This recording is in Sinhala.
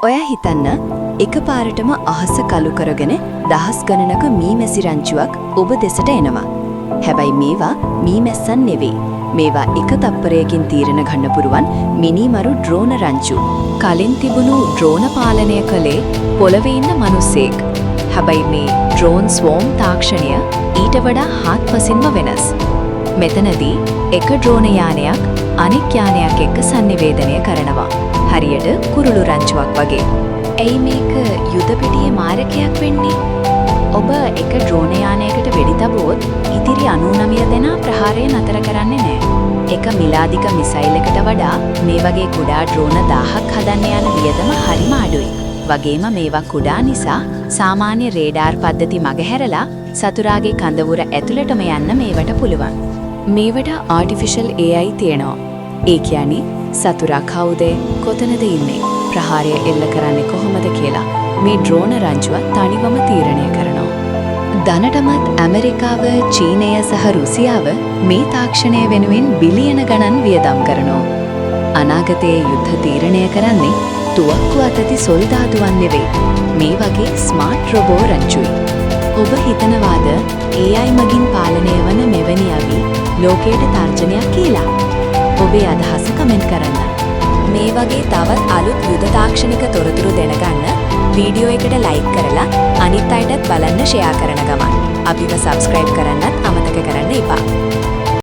ඔයා හිතන්න එකපාරටම අහස කළු කරගෙන දහස් ගණනක මීමැසි රංචුවක් ඔබ දෙසට එනවා. හැබැයි මේවා මීමැස්සන් නෙවෙයි. මේවා එක තප්පරයකින් තීරණ ගන්න පුරුවන් මිනිමරු ඩ්‍රෝන රංචු. කලින් තිබුණු ඩ්‍රෝන පාලනය කළේ පොළවේ ඉන්න මිනිස්සෙක්. හැබැයි මේ ඩ්‍රෝන් ස්වෝම් තාක්ෂණය ඊට වඩා හාත්පසින්ම වෙනස්. මෙතනදී එක ඩ්‍රෝන යානයක් අනෙක් යානයක් එක්ක සංනිවේදනය කරනවා. හරියට කුරුළු රංචුවක් වගේ. ඇයි මේක යුද පිටියේ මාරකයක් වෙන්නේ? ඔබ එක ඩ්‍රෝන යානයකට වෙඩි තබුවොත් ඉතිරි 99 දෙනා ප්‍රහාරය නතර කරන්නේ නැහැ. එක මිලාදික මිසයිල් එකට වඩා මේ වගේ කුඩා ඩ්‍රෝන 1000ක් හදන්න යන වියදම හරිම අඩුයි. වගේම මේවා කුඩා නිසා සාමාන්‍ය රේඩාර් පද්ධති මගහැරලා සතුරාගේ කඳවුර ඇතුළටම යන්න මේවට පුළුවන්. මේවට ආටිෆිෂල් AI තියෙනවා. ඒ කියන්නේ සතුරා කවුද, කොතනද ඉන්නේ, ප්‍රහාරය එල්ල කරන්නේ කොහොමද කියලා මේ ඩ්‍රෝන රංචුව තනිවම තීරණය කරනවා. දැනටමත් ඇමරිකාව, චීනය සහ රුසියාව මේ තාක්ෂණය වෙනුවෙන් බිලියන ගණන් වියදම් කරනවා. අනාගතයේ යුද්ධ තීරණය කරන්නේ තුවක්කු අතති සොල්දාදුවන් නෙවෙයි. මේ වගේ ස්මාර්ට් රොබෝ රංචුයි. ඔබ හිතනවාද AI මගින් පාලනය වන මෙවැනි අවි ලෝකයට තර්ජනයක් කියලා? ඔබේ අදහස කමෙන්ට් කරන්න. මේ වගේ තවත් අලුත් යුද තාක්ෂණික තොරතුරු දැනගන්න වීඩියෝ එකට ලයික් කරලා අනිත් අයටත් බලන්න ෂෙයා කරන ගමන් අපිව සබ්ස්ක්‍රයිබ් කරන්නත් අමතක කරන්න එපා.